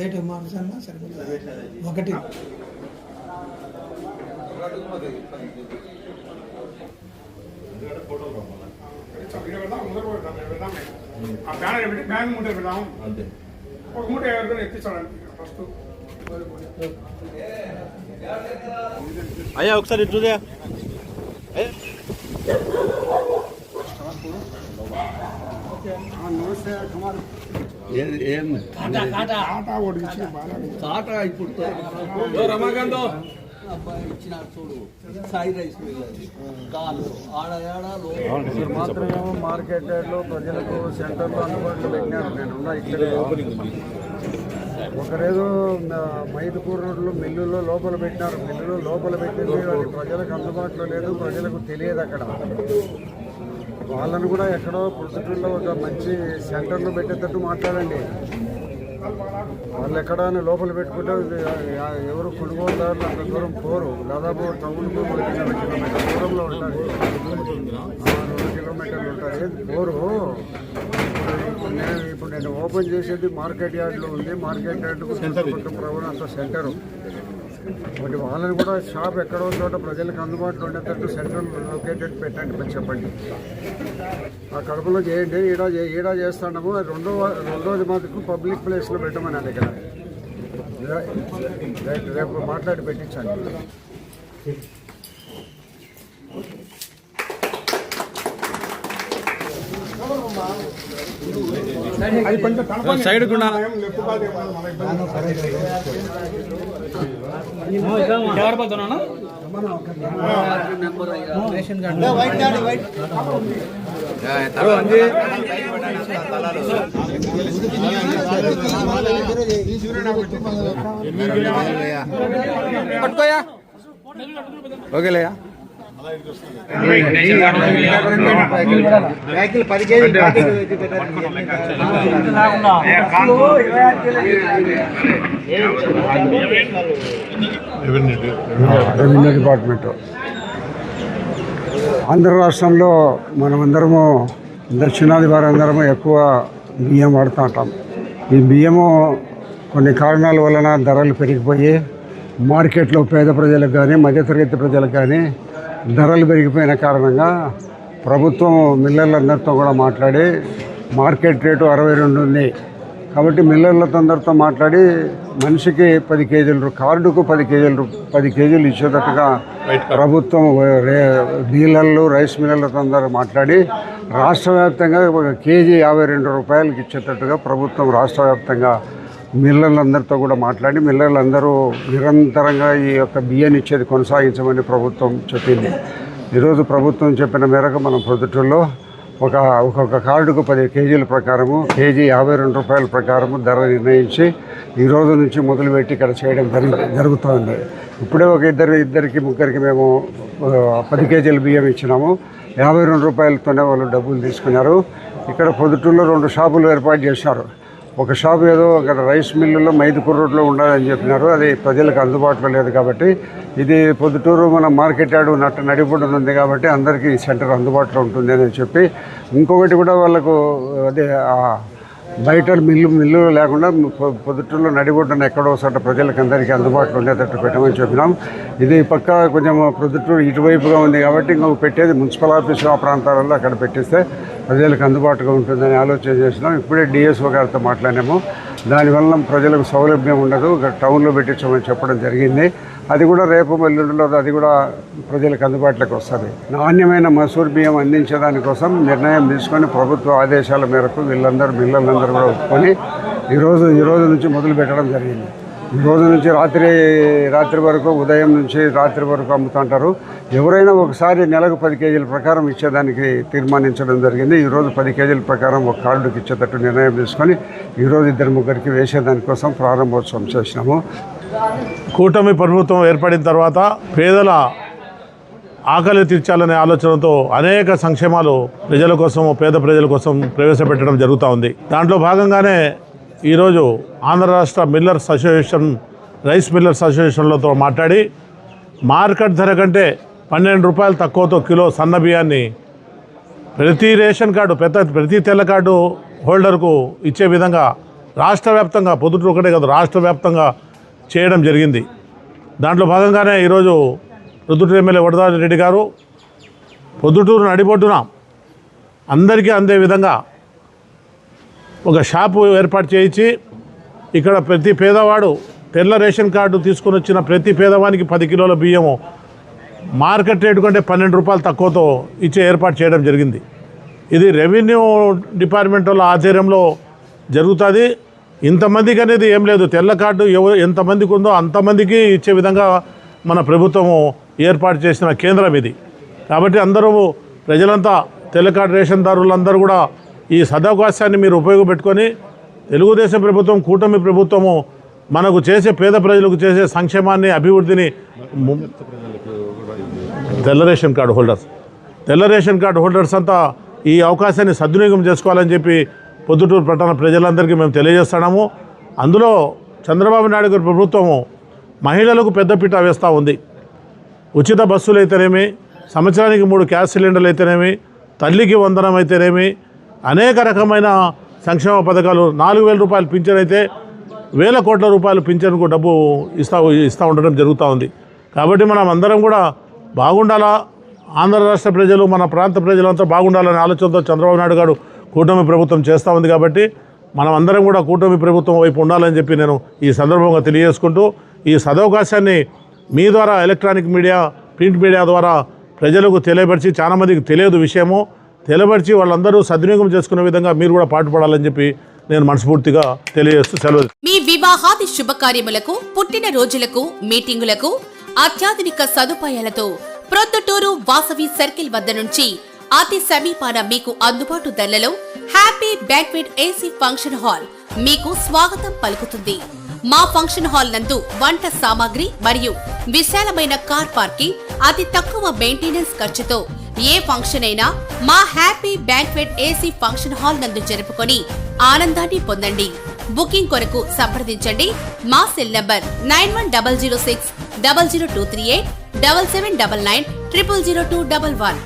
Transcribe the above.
Date మార్చన్నా సరిపోతుంది. ఒకటి అయ్యా ఒకసారి చూద్యా మాత్రమేమో మార్కెట్ యార్డ్లో ప్రజలకు సెంటర్లో అందుబాటులో పెట్టినారు. నేను ఇక్కడ ఒకరేదో మైదుకూరు రోడ్లు మిల్లులో లోపల పెట్టినారు. మిల్లులో లోపల పెట్టింది అది ప్రజలకు అందుబాటులో లేదు, ప్రజలకు తెలియదు. అక్కడ వాళ్ళను కూడా ఎక్కడో పురుషుల్లో ఒక మంచి సెంటర్లో పెట్టేటట్టు మాట్లాడండి. వాళ్ళు ఎక్కడైనా లోపల పెట్టుకుంటే ఎవరు కొనుగోలుదారులు అంత దూరం పోరు. దాదాపు టౌన్కు 3 కిలోమీటర్ల దూరంలో ఉంటుంది, 2 కిలోమీటర్లు ఉంటుంది పోరు. ఇప్పుడు నేను ఓపెన్ చేసేది మార్కెట్ యార్డ్లో ఉంది. మార్కెట్ యార్డ్కు ప్రభుత్వం అంత సెంటరు. ఒకటి వాళ్ళని కూడా షాప్ ఎక్కడో చోట ప్రజలకు అందుబాటులో ఉండేటట్టు సెంటర్ లొకేటెడ్ పెట్టండి చెప్పండి. ఆ కడుపులో చేయండి. ఈడ చేస్తున్నాము. రెండోది మాత్రం పబ్లిక్ ప్లేస్లో పెట్టమని అది ఇక్కడ రేపు మాట్లాడి పెట్టించండి. సైడ్ కూడా ఎవరు పోతున్నాను పట్టుకోయా ఓకేలేయా. రెవెన్యూ డిపార్ట్మెంట్ ఆంధ్ర రాష్ట్రంలో మనమందరము దక్షిణాది వారందరము ఎక్కువ బియ్యం వాడుతూ ఉంటాం. ఈ బియ్యము కొన్ని కారణాల వలన ధరలు పెరిగిపోయి మార్కెట్లో పేద ప్రజలకు కానీ మధ్యతరగతి ప్రజలకు కానీ ధరలు పెరిగిపోయిన కారణంగా ప్రభుత్వం మిల్లర్లందరితో కూడా మాట్లాడి మార్కెట్ రేటు 62 ఉంది కాబట్టి మిల్లర్లతో అందరితో మాట్లాడి మనిషికి 10 కేజీలు కార్డుకు 10 కేజీలు ఇచ్చేటట్టుగా ప్రభుత్వం డీలర్లు రైస్ మిల్లర్లతో అందరూ మాట్లాడి రాష్ట్ర వ్యాప్తంగా కేజీ 52 రూపాయలకి ఇచ్చేటట్టుగా ప్రభుత్వం రాష్ట్ర వ్యాప్తంగా మిల్లర్లందరితో కూడా మాట్లాడి మిల్లర్లందరూ నిరంతరంగా ఈ యొక్క బియ్యాన్ని ఇచ్చేది కొనసాగించమని ప్రభుత్వం చెప్పింది. ఈరోజు ప్రభుత్వం చెప్పిన మేరకు మనం ప్రొద్దుటూరులో ఒక్కొక్క కార్డుకు 10 కేజీల ప్రకారము కేజీ 52 రూపాయల ప్రకారము ధర నిర్ణయించి ఈరోజు నుంచి మొదలుపెట్టి ఇక్కడ చేయడం జరుగుతుంది. ఇప్పుడే ఇద్దరికి ముగ్గురికి మేము 10 కేజీల బియ్యం ఇచ్చినాము. 52 రూపాయలతోనే వాళ్ళు డబ్బులు తీసుకున్నారు. ఇక్కడ పొద్దుటూరులో 2 షాపులు ఏర్పాటు చేశారు. ఒక షాప్ ఏదో అక్కడ రైస్ మిల్లులో మైదుకూరు రోడ్లో ఉండాలని చెప్పినారు. అది ప్రజలకు అందుబాటులో లేదు కాబట్టి ఇది పొద్దుటూరు మన మార్కెట్ యార్డు నడిపొడ్డున ఉంది కాబట్టి అందరికీ ఈ సెంటర్ అందుబాటులో ఉంటుంది అని చెప్పి ఇంకొకటి కూడా వాళ్ళకు అదే బయట మిల్లు లేకుండా పొద్దుటూరులో నడిబొడ్డున ఎక్కడో చోట ప్రజలకు అందరికీ అందుబాటులో ఉండేటట్టు పెట్టమని చెప్పినాం. ఇది పక్క కొంచెం పొద్దుటూరు ఇటువైపుగా ఉంది కాబట్టి ఇంకొక పెట్టేది మున్సిపల్ ఆఫీసు ఆ ప్రాంతాలలో అక్కడ పెట్టిస్తే ప్రజలకు అందుబాటుగా ఉంటుందని ఆలోచన చేసినాం. ఇప్పుడే డిఎస్ఓ గారితో మాట్లాడాము. దానివల్ల ప్రజలకు సౌలభ్యం ఉండదు, టౌన్లో పెట్టించమని చెప్పడం జరిగింది. అది కూడా రేపు ఎల్లుండిలో అది కూడా ప్రజలకు అందుబాటులోకి వస్తుంది. నాణ్యమైన మసూర్ బియ్యం అందించడానికోసం నిర్ణయం తీసుకొని ప్రభుత్వ ఆదేశాల మేరకు మిల్లర్లందరూ కూడా ఒప్పుకొని ఈరోజు నుంచి మొదలు పెట్టడం జరిగింది. ఈ రోజు నుంచి రాత్రి వరకు ఉదయం నుంచి రాత్రి వరకు అమ్ముతుంటారు. ఎవరైనా ఒకసారి నెలకు 10 కేజీల ప్రకారం ఇచ్చేదానికి తీర్మానించడం జరిగింది. ఈరోజు 10 కేజీల ప్రకారం ఒక కార్డుకి ఇచ్చేటట్టు నిర్ణయం తీసుకొని ఈరోజు 2-3 వేసేదానికోసం ప్రారంభోత్సవం చేసినాము. కూటమి ప్రభుత్వం ఏర్పడిన తర్వాత పేదల ఆకలి తీర్చాలనే ఆలోచనతో అనేక సంక్షేమాలు ప్రజల కోసం పేద ప్రజల కోసం ప్రవేశపెట్టడం జరుగుతూ ఉంది. దాంట్లో భాగంగానే ఈరోజు ఆంధ్ర రాష్ట్ర మిల్లర్స్ అసోసియేషన్ రైస్ మిల్లర్స్ అసోసియేషన్లతో మాట్లాడి మార్కెట్ ధర కంటే 12 రూపాయలు తక్కువతో కిలో సన్న బియ్యాన్ని ప్రతి రేషన్ కార్డు ప్రతి తెల్ల కార్డు హోల్డర్కు ఇచ్చే విధంగా రాష్ట్ర వ్యాప్తంగా, పొద్దుటూరు ఒకటే కాదు రాష్ట్ర వ్యాప్తంగా చేయడం జరిగింది. దాంట్లో భాగంగానే ఈరోజు పొద్దుటూరు ఎమ్మెల్యే వరదారెడ్డి రెడ్డి గారు పొద్దుటూరు నడిబొడ్డున అందరికీ అందే విధంగా ఒక షాపు ఏర్పాటు చేయించి ఇక్కడ ప్రతి పేదవాడు తెల్ల రేషన్ కార్డు తీసుకుని వచ్చిన ప్రతి పేదవానికి 10 కిలోల బియ్యము మార్కెట్ రేటు కంటే 12 రూపాయలు తక్కువతో ఇచ్చే ఏర్పాటు చేయడం జరిగింది. ఇది రెవెన్యూ డిపార్ట్మెంట్ వాళ్ళ ఆధ్వర్యంలో జరుగుతుంది. ఇంతమందికి అనేది ఏం లేదు, తెల్ల కార్డు ఎంతమందికి ఉందో అంతమందికి ఇచ్చే విధంగా మన ప్రభుత్వము ఏర్పాటు చేసిన కేంద్రం ఇది. కాబట్టి అందరూ ప్రజలంతా తెల్ల కార్డు రేషన్దారులందరూ కూడా ఈ సదవకాశాన్ని మీరు ఉపయోగపెట్టుకొని తెలుగుదేశం ప్రభుత్వం, కూటమి ప్రభుత్వము మనకు చేసే పేద ప్రజలకు చేసే సంక్షేమాన్ని, అభివృద్ధిని తెల్ల రేషన్ కార్డు హోల్డర్స్ అంతా ఈ అవకాశాన్ని సద్వినియోగం చేసుకోవాలని చెప్పి పొద్దుటూరు పట్టణ ప్రజలందరికీ మేము తెలియజేస్తున్నాము. అందులో చంద్రబాబు నాయుడు గారి ప్రభుత్వము మహిళలకు పెద్దపీట వేస్తూ ఉంది. ఉచిత బస్సులు అయితేనేమి, సంవత్సరానికి 3 గ్యాస్ సిలిండర్లు అయితేనేమి, తల్లికి వందనం అయితేనేమి, అనేక రకమైన సంక్షేమ పథకాలు, 4,000 రూపాయలు పింఛన్ అయితే 1,000 కోట్ల రూపాయలు పింఛన్కు డబ్బు ఇస్తూ ఉండడం జరుగుతూ ఉంది. కాబట్టి మనం అందరం కూడా బాగుండాలా, ఆంధ్ర రాష్ట్ర ప్రజలు, మన ప్రాంత ప్రజలంతా బాగుండాలనే ఆలోచనతో చంద్రబాబు నాయుడు గారు కూటమి ప్రభుత్వం చేస్తూ ఉంది. కాబట్టి మనం అందరం కూడా కూటమి ప్రభుత్వం వైపు ఉండాలని చెప్పి నేను ఈ సందర్భంగా తెలియజేసుకుంటూ, ఈ సదవకాశాన్ని మీ ద్వారా ఎలక్ట్రానిక్ మీడియా, ప్రింట్ మీడియా ద్వారా ప్రజలకు తెలియపరిచి, చాలామందికి తెలియదు విషయము తెలియపరిచి వాళ్ళందరూ సద్వినియోగం చేసుకునే విధంగా మీరు కూడా పాటుపడాలని చెప్పి నేను మనస్ఫూర్తిగా తెలియజేస్తూ సెలవు. మీ వివాహాది శుభకార్యములకు, పుట్టిన రోజులకు, మీటింగులకు అత్యాధునిక సదుపాయాలతో ప్రొద్దుటూరు వాసవి సర్కిల్ వద్ద నుంచి అతి సమీపాన మీకు అందుబాటు ధరలలో happy banquet AC function hall మీకు స్వాగతం పలుకుతుంది. మా ఫంక్షన్ హాల్ నందు వంట సామాగ్రి మరియు విశాలమైన కార్ పార్కింగ్, అతి తక్కువ మెయింటెనెన్స్ ఖర్చుతో ఏ ఫంక్షన్ అయినా మా happy banquet AC function hall నందు జరుపుకొని ఆనందాన్ని పొందండి. బుకింగ్ కొరకు సంప్రదించండి. మా సెల్ నంబర్ 9100600238 7799 000211.